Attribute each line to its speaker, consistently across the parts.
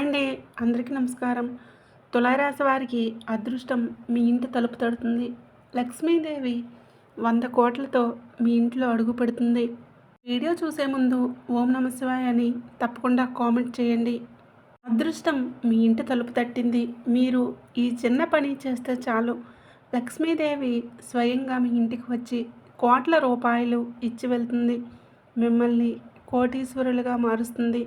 Speaker 1: Hi అండి. అందరికీ నమస్కారం. తులారాశి వారికి అదృష్టం మీ ఇంటి తలుపు తడుతుంది. లక్ష్మీదేవి 100 కోట్లతో మీ ఇంట్లో అడుగు పెడుతుంది. వీడియో చూసే ముందు ఓం నమ శివాయ అని తప్పకుండా కామెంట్ చేయండి. అదృష్టం మీ ఇంటి తలుపు తట్టింది. మీరు ఈ చిన్న పని చేస్తే చాలు లక్ష్మీదేవి స్వయంగా మీ ఇంటికి వచ్చి కోట్ల రూపాయలు ఇచ్చి వెళ్తుంది. మిమ్మల్ని కోటీశ్వరులుగా మారుస్తుంది.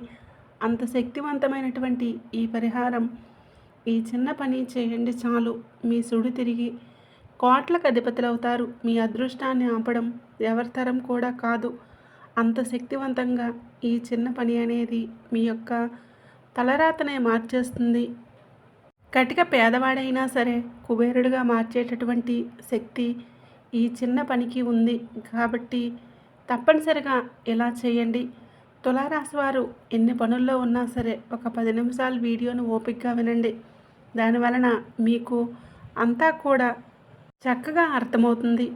Speaker 1: అంత శక్తివంతమైనటువంటి ఈ పరిహారం, ఈ చిన్న పని చేయండి చాలు మీ సుడి తిరిగి కోట్లకు అధిపతులవుతారు. మీ అదృష్టాన్ని ఆపడం ఎవరి తరం కూడా కాదు. అంత శక్తివంతంగా ఈ చిన్న పని అనేది మీ యొక్క తలరాతనే మార్చేస్తుంది. కటిక పేదవాడైనా సరే కుబేరుడిగా మార్చేటటువంటి శక్తి ఈ చిన్న పనికి ఉంది. కాబట్టి తప్పనిసరిగా ఇలా చేయండి. తులారాశి వారు ఎన్ని పనుల్లో ఉన్నా సరే ఒక 10 నిమిషాలు వీడియోను ఓపికగా వినండి. దానివలన మీకు అంతా కూడా చక్కగా అర్థమవుతుంది.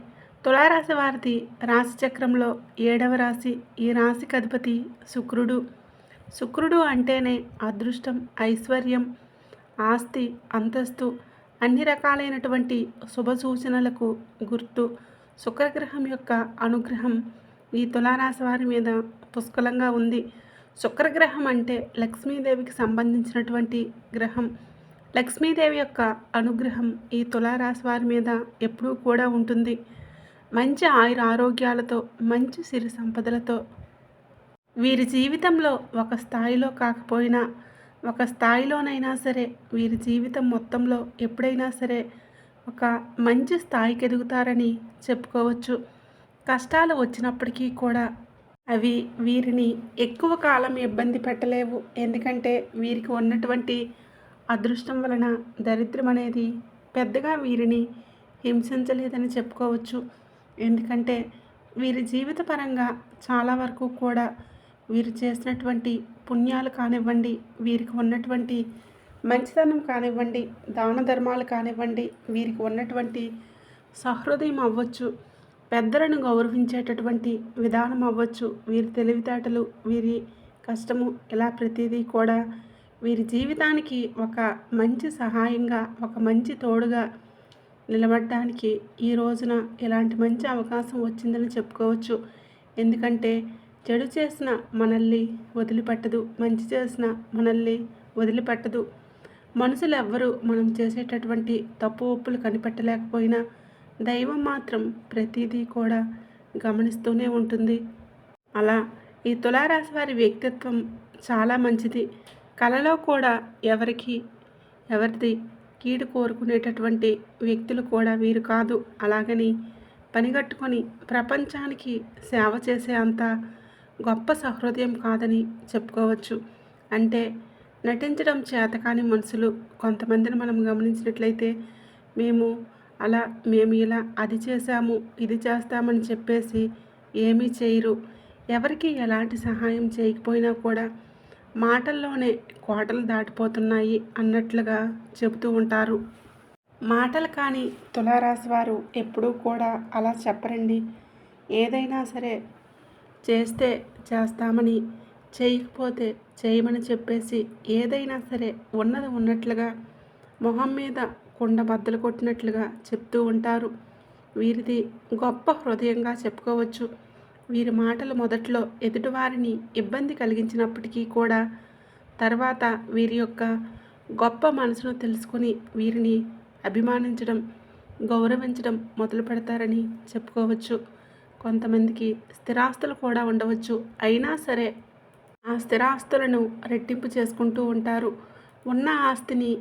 Speaker 1: తులారాశి వారిది రాశి చక్రంలో 7వ రాశి. ఈ రాశికి అధిపతి శుక్రుడు. శుక్రుడు అంటేనే అదృష్టం, ఐశ్వర్యం, ఆస్తి, అంతస్తు, అన్ని రకాలైనటువంటి శుభ సూచనలకు గుర్తు. శుక్రగ్రహం యొక్క అనుగ్రహం ఈ తులారాశి వారి మీద పుష్కలంగా ఉంది. శుక్రగ్రహం అంటే లక్ష్మీదేవికి సంబంధించినటువంటి గ్రహం. లక్ష్మీదేవి యొక్క అనుగ్రహం ఈ తులారాశి వారి మీద ఎప్పుడూ కూడా ఉంటుంది. మంచి ఆయుర ఆరోగ్యాలతో, మంచి సిరి సంపదలతో వీరి జీవితంలో ఒక స్థాయిలో కాకపోయినా ఒక స్థాయిలోనైనా సరే వీరి జీవితం మొత్తంలో ఎప్పుడైనా సరే ఒక మంచి స్థాయికి ఎదుగుతారని చెప్పుకోవచ్చు. కష్టాలు వచ్చినప్పటికీ కూడా అవి వీరిని ఎక్కువ కాలం ఇబ్బంది పెట్టలేవు. ఎందుకంటే వీరికి ఉన్నటువంటి అదృష్టం వలన దరిద్రం అనేది పెద్దగా వీరిని హింసించలేదని చెప్పుకోవచ్చు. ఎందుకంటే వీరి జీవిత పరంగా చాలా వరకు కూడా వీరు చేసినటువంటి పుణ్యాలు కానివ్వండి, వీరికి ఉన్నటువంటి మంచితనం కానివ్వండి, దాన ధర్మాలు కానివ్వండి, వీరికి ఉన్నటువంటి సహృదయం అవ్వచ్చు, పెద్దలను గౌరవించేటటువంటి విధానం అవ్వచ్చు, వీరి తెలివితేటలు, వీరి కష్టము, ఇలా ప్రతిదీ కూడా వీరి జీవితానికి ఒక మంచి సహాయంగా, ఒక మంచి తోడుగా నిలబడడానికి ఈ రోజున ఇలాంటి మంచి అవకాశం వచ్చిందని చెప్పుకోవచ్చు. ఎందుకంటే చెడు చేసిన మనల్ని వదిలిపెట్టదు, మంచి చేసిన మనల్ని వదిలిపెట్టదు. మనుషులు ఎవ్వరూ మనం చేసేటటువంటి తప్పు ఒప్పులు కనిపెట్టలేకపోయినా దైవం మాత్రం ప్రతిదీ కూడా గమనిస్తూనే ఉంటుంది. అలా ఈ తులారాశి వారి వ్యక్తిత్వం చాలా మంచిది. కలలో కూడా ఎవరిది కీడు కోరుకునేటటువంటి వ్యక్తులు కూడా వీరు కాదు. అలాగని పనిగట్టుకొని ప్రపంచానికి సేవ చేసే అంత గొప్ప సహృదయం కాదని చెప్పుకోవచ్చు. అంటే నటించడం చేతకాని మనుషులు కొంతమందిని మనం గమనించినట్లయితే మేము ఇలా అది చేశాము, ఇది చేస్తామని చెప్పేసి ఏమీ చేయరు. ఎవరికి ఎలాంటి సహాయం చేయకపోయినా కూడా మాటల్లోనే కోటలు దాటిపోతున్నాయి అన్నట్లుగా చెబుతూ ఉంటారు. మాటలు కానీ తులారాశి వారు ఎప్పుడూ కూడా అలా చెప్పరండి. ఏదైనా సరే చేస్తే చేస్తామని, చేయకపోతే చేయమని చెప్పేసి ఏదైనా సరే ఉన్నది ఉన్నట్లుగా మొహం మీద కుండ బద్దలు కొట్టినట్లుగా చెప్తూ ఉంటారు. వీరిది గొప్ప హృదయంగా చెప్పుకోవచ్చు. వీరి మాటలు మొదట్లో ఎదుటివారిని ఇబ్బంది కలిగించినప్పటికీ కూడా తర్వాత వీరి యొక్క గొప్ప మనసును తెలుసుకొని వీరిని అభిమానించడం, గౌరవించడం మొదలు పెడతారని చెప్పుకోవచ్చు. కొంతమందికి స్థిరాస్తులు కూడా ఉండవచ్చు. అయినా సరే ఆ స్థిరాస్తులను రెట్టింపు చేసుకుంటూ ఉంటారు. ఉన్న ఆస్తిని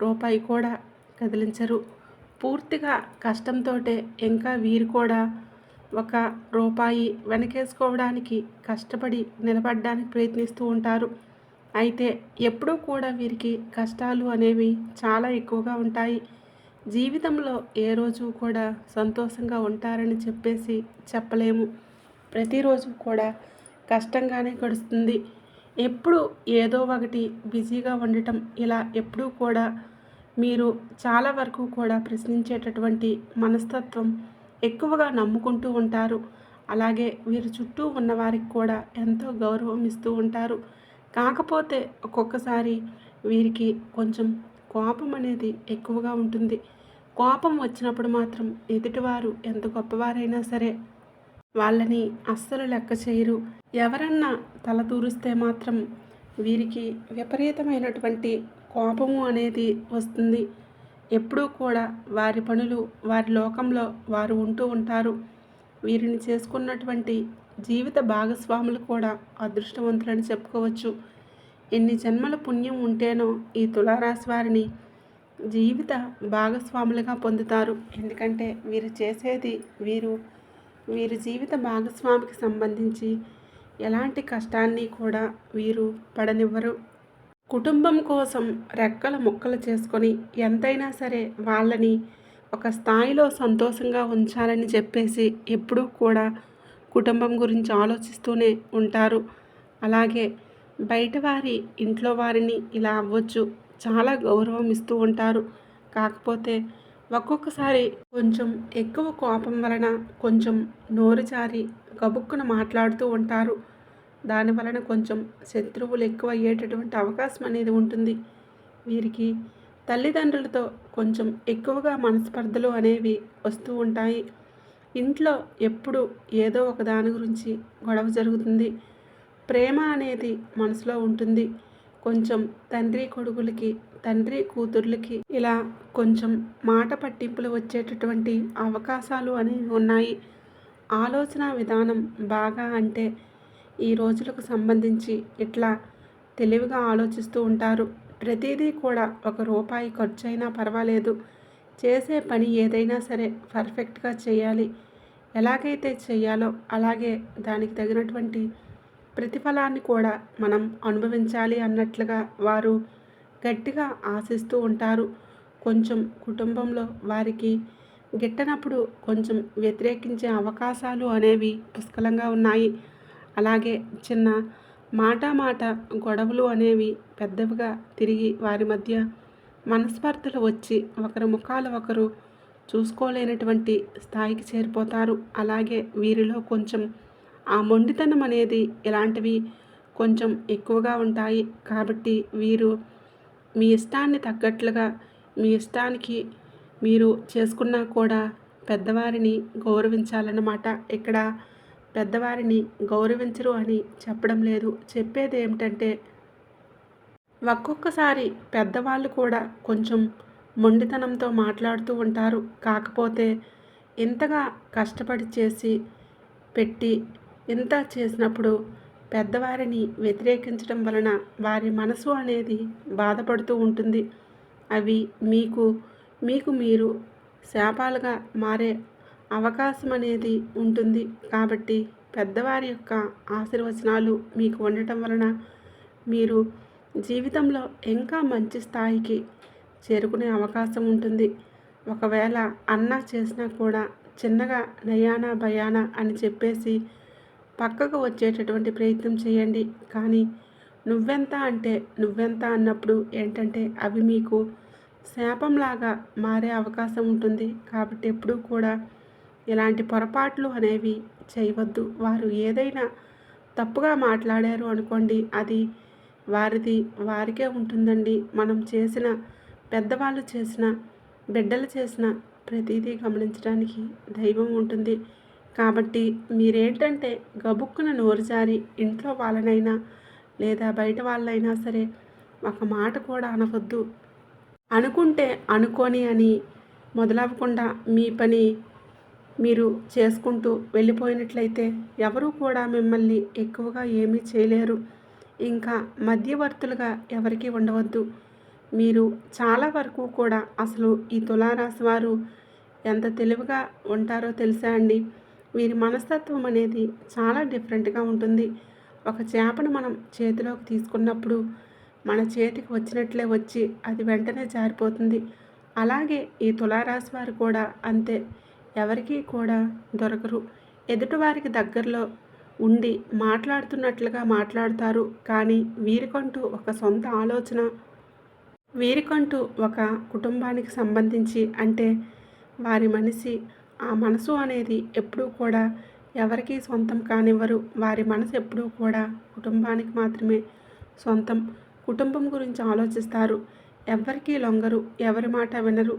Speaker 1: రూపాయి కూడా కదిలించరు. పూర్తిగా కష్టంతో ఇంకా వీరు కూడా ఒక రూపాయి వెనకేసుకోవడానికి కష్టపడి నిలబడడానికి ప్రయత్నిస్తూ ఉంటారు. అయితే ఎప్పుడూ కూడా వీరికి కష్టాలు అనేవి చాలా ఎక్కువగా ఉంటాయి. జీవితంలో ఏ రోజు కూడా సంతోషంగా ఉంటారని చెప్పేసి చెప్పలేము. ప్రతిరోజు కూడా కష్టంగానే గడుస్తుంది. ఎప్పుడు ఏదో ఒకటి బిజీగా ఉండటం, ఇలా ఎప్పుడూ కూడా మీరు చాలా వరకు కూడా ప్రశ్నించేటటువంటి మనస్తత్వం ఎక్కువగా నమ్ముకుంటూ ఉంటారు. అలాగే వీరి చుట్టూ ఉన్నవారికి కూడా ఎంతో గౌరవం ఇస్తూ ఉంటారు. కాకపోతే ఒక్కొక్కసారి వీరికి కొంచెం కోపం అనేది ఎక్కువగా ఉంటుంది. కోపం వచ్చినప్పుడు మాత్రం ఎదుటివారు ఎంత గొప్పవారైనా సరే వాళ్ళని అస్సలు లెక్క చేయరు. ఎవరన్నా తల దూరిస్తే మాత్రం వీరికి విపరీతమైనటువంటి కోపము అనేది వస్తుంది. ఎప్పుడూ కూడా వారి పనులు, వారి లోకంలో వారు ఉంటూ ఉంటారు. వీరిని చేసుకున్నటువంటి జీవిత భాగస్వాములు కూడా అదృష్టవంతులని చెప్పుకోవచ్చు. ఎన్ని జన్మల పుణ్యం ఉంటేనో ఈ తులారాశి వారిని జీవిత భాగస్వాములుగా పొందుతారు. ఎందుకంటే వీరు చేసేది వీరి జీవిత భాగస్వామికి సంబంధించి ఎలాంటి కష్టాన్ని కూడా వీరు పడనివ్వరు. కుటుంబం కోసం రెక్కల ముక్కలు చేసుకొని ఎంతైనా సరే వాళ్ళని ఒక స్థాయిలో సంతోషంగా ఉంచాలని చెప్పేసి ఎప్పుడూ కూడా కుటుంబం గురించి ఆలోచిస్తూనే ఉంటారు. అలాగే బయట వారి ఇంట్లో వారిని ఇలా అవ్వచ్చు, చాలా గౌరవం ఇస్తూ ఉంటారు. కాకపోతే ఒక్కొక్కసారి కొంచెం ఎక్కువ కోపం వలన కొంచెం నోరు జారి గబుక్కున మాట్లాడుతూ ఉంటారు. దాని వలన కొంచెం శత్రువులు ఎక్కువ అయ్యేటటువంటి అవకాశం అనేది ఉంటుంది. వీరికి తల్లిదండ్రులతో కొంచెం ఎక్కువగా మనస్పర్ధలు అనేవి వస్తూ ఉంటాయి. ఇంట్లో ఎప్పుడు ఏదో ఒక దాని గురించి గొడవ జరుగుతుంది. ప్రేమ అనేది మనసులో ఉంటుంది. కొంచెం తండ్రి కొడుకులకి, తండ్రి కూతుర్లకి ఇలా కొంచెం మాట పట్టింపులు వచ్చేటటువంటి అవకాశాలు అనేవి ఉన్నాయి. ఆలోచన విధానం బాగా అంటే ఈ రోజులకు సంబంధించి ఇట్లా తెలివిగా ఆలోచిస్తూ ఉంటారు. ప్రతిదీ కూడా ఒక రూపాయి ఖర్చు అయినా పర్వాలేదు, చేసే పని ఏదైనా సరే పర్ఫెక్ట్గా చేయాలి. ఎలాగైతే చేయాలో అలాగే దానికి తగినటువంటి ప్రతిఫలాన్ని కూడా మనం అనుభవించాలి అన్నట్లుగా వారు గట్టిగా ఆశిస్తూ ఉంటారు. కొంచెం కుటుంబంలో వారికి గిట్టనప్పుడు కొంచెం వ్యతిరేకించే అవకాశాలు అనేవి పుష్కలంగా ఉన్నాయి. అలాగే చిన్న మాట గొడవలు అనేవి పెద్దవిగా తిరిగి వారి మధ్య మనస్పర్ధలు వచ్చి ఒకరి ముఖాలు ఒకరు చూసుకోలేనటువంటి స్థాయికి చేరిపోతారు. అలాగే వీరిలో కొంచెం ఆ మొండితనం అనేది ఇలాంటివి కొంచెం ఎక్కువగా ఉంటాయి. కాబట్టి వీరు మీ ఇష్టాన్ని తగ్గట్లుగా మీ ఇష్టానికి మీరు చేసుకున్నా కూడా పెద్దవారిని గౌరవించాలన్నమాట. ఇక్కడ పెద్దవారిని గౌరవించరు అని చెప్పడం లేదు. చెప్పేది ఏమిటంటే ఒక్కొక్కసారి పెద్దవాళ్ళు కూడా కొంచెం మొండితనంతో మాట్లాడుతూ ఉంటారు. కాకపోతే ఇంతగా కష్టపడి చేసి పెట్టి ఇంత చేసినప్పుడు పెద్దవారిని వ్యతిరేకించడం వలన వారి మనసు అనేది బాధపడుతూ ఉంటుంది. అవి మీకు మీరు శాపాలుగా మారే అవకాశం అనేది ఉంటుంది. కాబట్టి పెద్దవారి యొక్క ఆశీర్వచనాలు మీకు ఉండటం వలన మీరు జీవితంలో ఇంకా మంచి స్థాయికి చేరుకునే అవకాశం ఉంటుంది. ఒకవేళ అన్న చేసినా కూడా చిన్నగా నయానా భయానా అని చెప్పేసి పక్కకు వచ్చేటటువంటి ప్రయత్నం చేయండి. కానీ నువ్వెంత అంటే నువ్వెంత అన్నప్పుడు ఏంటంటే అవి మీకు శాపంలాగా మారే అవకాశం ఉంటుంది. కాబట్టి ఎప్పుడూ కూడా ఇలాంటి పొరపాట్లు అనేవి చేయవద్దు. వారు ఏదైనా తప్పుగా మాట్లాడారు అనుకోండి, అది వారికే ఉంటుందండి. మనం చేసిన, పెద్దవాళ్ళు చేసిన, బిడ్డలు చేసిన ప్రతిదీ గమనించడానికి దైవం ఉంటుంది. కాబట్టి మీరేంటంటే గబుక్కున నోరు జారి ఇంట్లో వాళ్ళనైనా లేదా బయట వాళ్ళైనా సరే ఒక మాట కూడా అనవద్దు. అనుకుంటే అనుకోని అని మొదలవ్వకుండా మీ పని మీరు చేసుకుంటూ వెళ్ళిపోయినట్లయితే ఎవరూ కూడా మిమ్మల్ని ఎక్కువగా ఏమీ చేయలేరు. ఇంకా మధ్యవర్తులుగా ఎవరికీ ఉండవద్దు. మీరు చాలా వరకు కూడా అసలు ఈ తులారాశి వారు ఎంత తెలివిగా ఉంటారో తెలుసా అండి? వీరి మనస్తత్వం అనేది చాలా డిఫరెంట్గా ఉంటుంది. ఒక చేపను మనం చేతిలోకి తీసుకున్నప్పుడు మన చేతికి వచ్చినట్లే వచ్చి అది వెంటనే జారిపోతుంది. అలాగే ఈ తులారాశి వారు కూడా అంతే. ఎవరికీ కూడా దొరకరు. ఎదుటివారికి దగ్గరలో ఉండి మాట్లాడుతున్నట్లుగా మాట్లాడతారు. కానీ వీరికంటూ ఒక సొంత ఆలోచన, వీరికంటూ ఒక కుటుంబానికి సంబంధించి అంటే వారి ఆ మనసు అనేది ఎప్పుడూ కూడా ఎవరికీ సొంతం కానివ్వరు. వారి మనసు ఎప్పుడూ కూడా కుటుంబానికి మాత్రమే సొంతం కుటుంబం గురించి ఆలోచిస్తారు. ఎవ్వరికీ లొంగరు, ఎవరి మాట వినరు.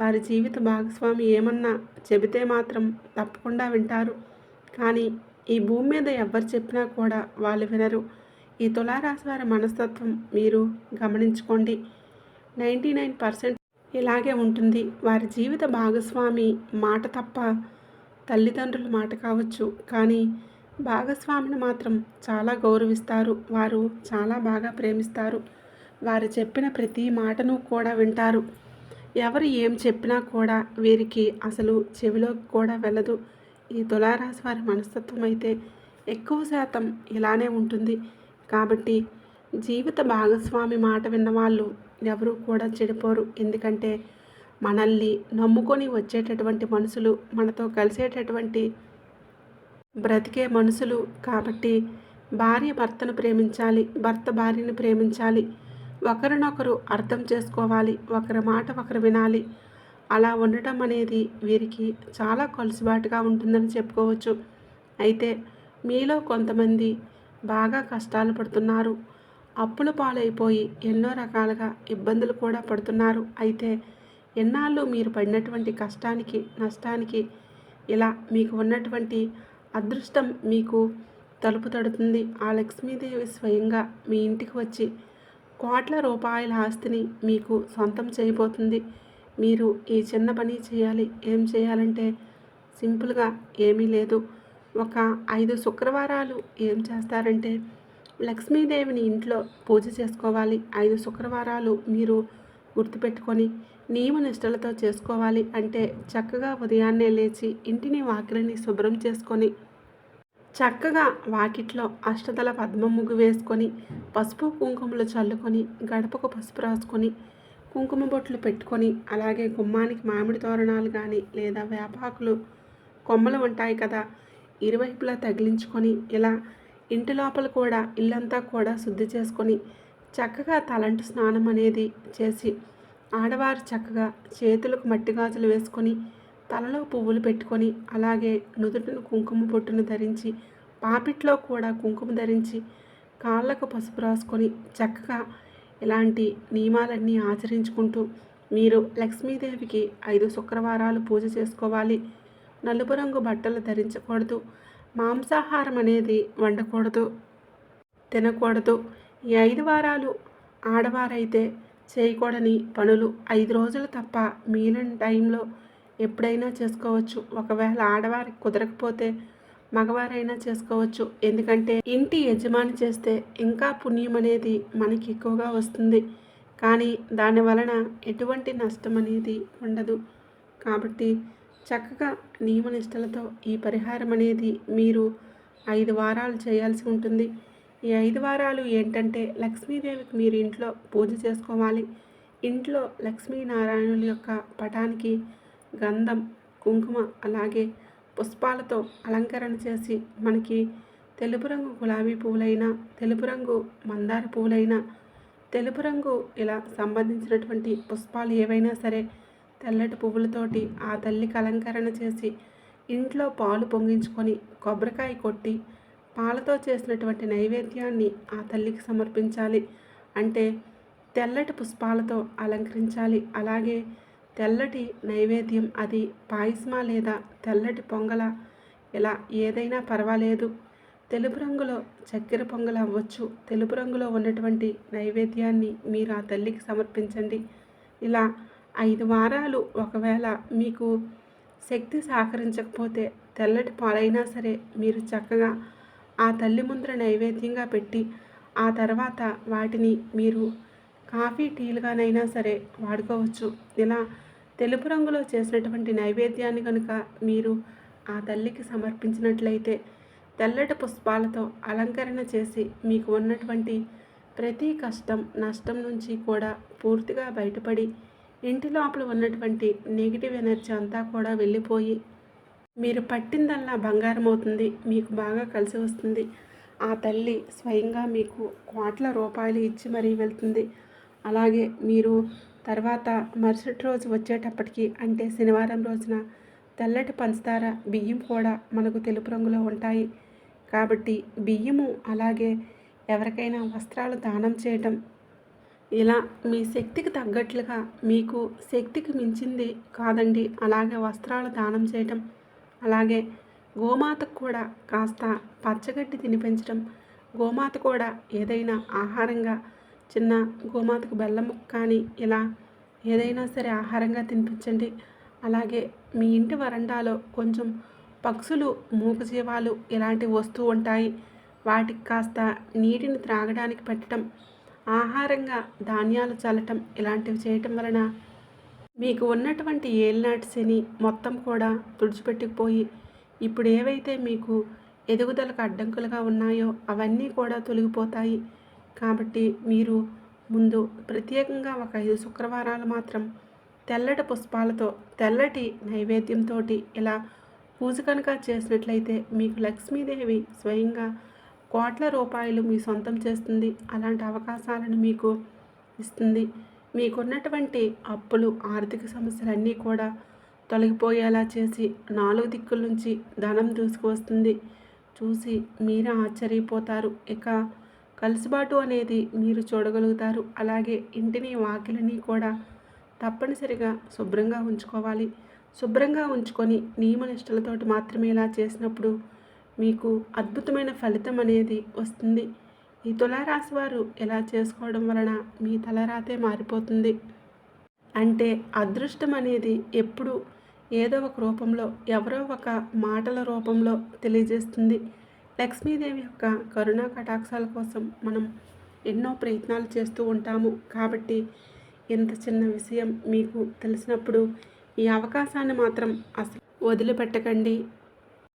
Speaker 1: వారి జీవిత భాగస్వామి ఏమన్నా చెబితే మాత్రం తప్పకుండా వింటారు. కానీ ఈ భూమి మీద ఎవ్వరు చెప్పినా కూడా వాళ్ళు వినరు. ఈ తులారాశి వారి మనస్తత్వం మీరు గమనించుకోండి. 99% ఇలాగే ఉంటుంది. వారి జీవిత భాగస్వామి మాట తప్ప తల్లిదండ్రుల మాట కావచ్చు, కానీ భాగస్వామిని మాత్రం చాలా గౌరవిస్తారు. వారు చాలా బాగా ప్రేమిస్తారు. వారు చెప్పిన ప్రతి మాటను కూడా వింటారు. ఎవరు ఏం చెప్పినా కూడా వీరికి అసలు చెవిలోకి కూడా వెళ్ళదు. ఈ తులారాశి వారి మనస్తత్వం అయితే ఎక్కువ శాతం ఇలానే ఉంటుంది. కాబట్టి జీవిత భాగస్వామి మాట విన్నవాళ్ళు ఎవరు కూడా చెడిపోరు. ఎందుకంటే మనల్ని నమ్ముకొని వచ్చేటటువంటి మనుషులు, మనతో కలిసేటటువంటి బ్రతికే మనుషులు. కాబట్టి భార్య భర్తను ప్రేమించాలి, భర్త భార్యను ప్రేమించాలి, ఒకరినొకరు అర్థం చేసుకోవాలి, ఒకరి మాట ఒకరు వినాలి. అలా ఉండటం అనేది వీరికి చాలా కలుసుబాటుగా ఉంటుందని చెప్పుకోవచ్చు. అయితే మీలో కొంతమంది బాగా కష్టాలు పడుతున్నారు. అప్పుల పాలైపోయి ఎన్నో రకాలుగా ఇబ్బందులు కూడా పడుతున్నారు. అయితే ఎన్నాళ్ళు మీరు పడినటువంటి కష్టానికి, నష్టానికి ఇలా మీకు ఉన్నటువంటి అదృష్టం మీకు తలుపు తడుతుంది. ఆ లక్ష్మీదేవి స్వయంగా మీ ఇంటికి వచ్చి కోట్ల రూపాయల ఆస్తిని మీకు సొంతం చేయబోతుంది. మీరు ఈ చిన్న పని చేయాలి. ఏం చేయాలంటే సింపుల్గా ఏమీ లేదు. ఒక 5 శుక్రవారాలు ఏం చేస్తారంటే లక్ష్మీదేవిని ఇంట్లో పూజ చేసుకోవాలి. 5 శుక్రవారాలు మీరు గుర్తుపెట్టుకొని నియమనిష్టలతో చేసుకోవాలి. అంటే చక్కగా ఉదయాన్నే లేచి ఇంటిని వాకిలిని శుభ్రం చేసుకొని చక్కగా వాకిట్లో అష్టదళ పద్మం ముగ్గు వేసుకొని పసుపు కుంకుమలు చల్లుకొని గడపకు పసుపు రాసుకొని కుంకుమ బొట్లు పెట్టుకొని అలాగే గుమ్మానికి మామిడి తోరణాలు కానీ లేదా వేపాకులు కొమ్మలు ఉంటాయి కదా, ఇరువైపులా తగిలించుకొని ఇలా ఇంటి లోపల కూడా ఇల్లంతా కూడా శుద్ధి చేసుకొని చక్కగా తలంటు స్నానం అనేది చేసి ఆడవారు చక్కగా చేతులకు మట్టి గాజులు వేసుకొని తలలో పువ్వులు పెట్టుకొని అలాగే నుదుటిని కుంకుమ బొట్టును ధరించి పాపిట్లో కూడా కుంకుమ ధరించి కాళ్ళకు పసుపు రాసుకొని చక్కగా ఇలాంటి నియమాలన్నీ ఆచరించుకుంటూ మీరు లక్ష్మీదేవికి 5 శుక్రవారాలు పూజ చేసుకోవాలి. నలుపు రంగు బట్టలు ధరించకూడదు. మాంసాహారం అనేది వండకూడదు, తినకూడదు. ఈ 5 వారాలు ఆడవారైతే చేయకూడని పనులు 5 రోజులు తప్ప మిగిలిన టైంలో ఎప్పుడైనా చేసుకోవచ్చు. ఒకవేళ ఆడవారికి కుదరకపోతే మగవారైనా చేసుకోవచ్చు. ఎందుకంటే ఇంటి యజమాని చేస్తే ఇంకా పుణ్యం అనేది మనకి ఎక్కువగా వస్తుంది. కానీ దాని వలన ఎటువంటి నష్టం అనేది ఉండదు. కాబట్టి చక్కగా నియమనిష్టలతో ఈ పరిహారం అనేది మీరు 5 వారాలు చేయాల్సి ఉంటుంది. ఈ 5 వారాలు ఏంటంటే లక్ష్మీదేవికి మీరు ఇంట్లో పూజ చేసుకోవాలి. ఇంట్లో లక్ష్మీనారాయణుల యొక్క పటానికి గంధం, కుంకుమ అలాగే పుష్పాలతో అలంకరణ చేసి మనకి తెలుపు రంగు గులాబీ పువ్వులైనా, తెలుపు రంగు మందార పువ్వులైనా, తెలుపు రంగు ఇలా సంబంధించినటువంటి పుష్పాలు ఏవైనా సరే తెల్లటి పువ్వులతోటి ఆ తల్లికి అలంకరణ చేసి ఇంట్లో పాలు పొంగించుకొని కొబ్బరికాయ కొట్టి పాలతో చేసినటువంటి నైవేద్యాన్ని ఆ తల్లికి సమర్పించాలి. అంటే తెల్లటి పుష్పాలతో అలంకరించాలి. అలాగే తెల్లటి నైవేద్యం, అది పాయసమా లేదా తెల్లటి పొంగల, ఇలా ఏదైనా పర్వాలేదు. తెలుపు రంగులో చక్కెర పొంగల్ అవ్వచ్చు. తెలుపు రంగులో ఉన్నటువంటి నైవేద్యాన్ని మీరు ఆ తల్లికి సమర్పించండి. ఇలా 5 వారాలు ఒకవేళ మీకు శక్తి సహకరించకపోతే తెల్లటి పాలైనా సరే మీరు చక్కగా ఆ తల్లి ముందర నైవేద్యంగా పెట్టి ఆ తర్వాత వాటిని మీరు కాఫీ టీలుగానైనా సరే వాడుకోవచ్చు. ఇలా తెలుపు రంగులో చేసినటువంటి నైవేద్యాన్ని కనుక మీరు ఆ తల్లికి సమర్పించినట్లయితే తెల్లటి పుష్పాలతో అలంకరణ చేసి మీకు ఉన్నటువంటి ప్రతి కష్టం, నష్టం నుంచి కూడా పూర్తిగా బయటపడి ఇంటి లోపల ఉన్నటువంటి నెగిటివ్ ఎనర్జీ అంతా కూడా వెళ్ళిపోయి మీరు పట్టిందల్లా బంగారం అవుతుంది. మీకు బాగా కలిసి వస్తుంది. ఆ తల్లి స్వయంగా మీకు కోట్ల రూపాయలు ఇచ్చి మరీ వెళ్తుంది. అలాగే మీరు తర్వాత మరుసటి రోజు వచ్చేటప్పటికి అంటే శనివారం రోజున తెల్లటి పంచదార బియ్యం కూడా మనకు తెలుపు రంగులో ఉంటాయి. కాబట్టి బియ్యము అలాగే ఎవరికైనా వస్త్రాలు దానం చేయటం, ఇలా మీ శక్తికి తగ్గట్లుగా, మీకు శక్తికి మించింది కాదండి అలాగే వస్త్రాలు దానం చేయటం, అలాగే గోమాతకు కూడా కాస్త పచ్చగడ్డి తినిపించడం, గోమాత కూడా ఏదైనా ఆహారంగా చిన్న గోమాతకు బెల్లం ముక్క కానీ ఇలా ఏదైనా సరే ఆహారంగా తినిపించండి. అలాగే మీ ఇంటి వరండాలో కొంచెం పక్షులు, మూగజీవాలు ఇలాంటివి వస్తూ ఉంటాయి. వాటికి కాస్త నీటిని త్రాగడానికి పెట్టడం, ఆహారంగా ధాన్యాలు చల్లటం ఇలాంటివి చేయటం వలన మీకు ఉన్నటువంటి ఏలినాటి శని మొత్తం కూడా తుడిచిపెట్టుకుపోయి ఇప్పుడు ఏవైతే మీకు ఎదుగుదలకు అడ్డంకులుగా ఉన్నాయో అవన్నీ కూడా తొలగిపోతాయి. కాబట్టి మీరు ముందు ప్రత్యేకంగా ఒక 5 శుక్రవారాలు మాత్రం తెల్లటి పుష్పాలతో తెల్లటి నైవేద్యంతో ఇలా పూజ కనుక చేసినట్లయితే మీకు లక్ష్మీదేవి స్వయంగా కోట్ల రూపాయలు మీ సొంతం చేస్తుంది. అలాంటి అవకాశాలను మీకు ఇస్తుంది. మీకున్నటువంటి అప్పులు, ఆర్థిక సమస్యలన్నీ కూడా తొలగిపోయేలా చేసి 4 దిక్కుల నుంచి ధనం దూసుకువస్తుంది. చూసి మీరే ఆశ్చర్యపోతారు. ఇక కలుసుబాటు అనేది మీరు చూడగలుగుతారు. అలాగే ఇంటిని, వాకిలిని కూడా తప్పనిసరిగా శుభ్రంగా ఉంచుకోవాలి. శుభ్రంగా ఉంచుకొని నియమనిష్టలతోటి మాత్రమే ఇలా చేసినప్పుడు మీకు అద్భుతమైన ఫలితం అనేది వస్తుంది. ఈ తులారాశి వారు ఇలా చేసుకోవడం వలన మీ తలరాతే మారిపోతుంది. అంటే అదృష్టం అనేది ఎప్పుడు ఏదో ఒక రూపంలో, ఎవరో ఒక మాటల రూపంలో తెలియజేస్తుంది. లక్ష్మీదేవి యొక్క కరుణా కటాక్షాల కోసం మనం ఎన్నో ప్రయత్నాలు చేస్తూ ఉంటాము. కాబట్టి ఇంత చిన్న విషయం మీకు తెలిసినప్పుడు ఈ అవకాశాన్ని మాత్రం అసలు వదిలిపెట్టకండి.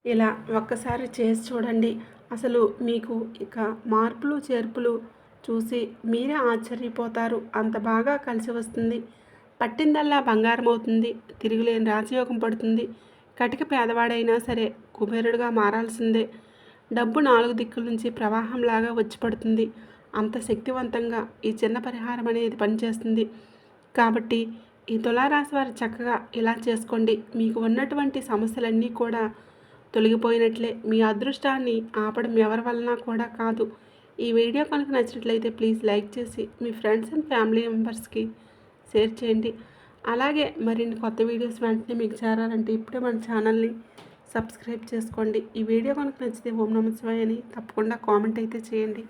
Speaker 1: ఇలా ఒక్కసారి చేసి చూడండి. అసలు మీకు ఇక మార్పులు చేర్పులు చూసి మీరే ఆశ్చర్యపోతారు. అంత బాగా కలిసి వస్తుంది. పట్టిందల్లా బంగారం అవుతుంది. తిరుగులేని రాజయోగం పడుతుంది. కటిక పేదవాడైనా సరే కుబేరుడుగా మారాల్సిందే. డబ్బు 4 దిక్కుల నుంచి ప్రవాహంలాగా వచ్చి పడుతుంది. అంత శక్తివంతంగా ఈ చిన్న పరిహారం అనేది పనిచేస్తుంది. కాబట్టి ఈ తులారాశి వారు చక్కగా ఇలా చేసుకోండి. మీకు ఉన్నటువంటి సమస్యలన్నీ కూడా తొలగిపోయినట్లే. మీ అదృష్టాన్ని ఆపడం ఎవరి వలన కూడా కాదు. ఈ వీడియో కనుక నచ్చినట్లయితే ప్లీజ్ లైక్ చేసి మీ ఫ్రెండ్స్ అండ్ ఫ్యామిలీ మెంబర్స్కి షేర్ చేయండి. అలాగే మరిన్ని కొత్త వీడియోస్ వెంటనే మీకు చేరాలంటే ఇప్పుడే మన ఛానల్ని సబ్స్క్రైబ్ చేసుకోండి. ఈ వీడియో కనుక నచ్చితే ఓం నమః శివాయ అని తప్పకుండా కామెంట్ అయితే చేయండి.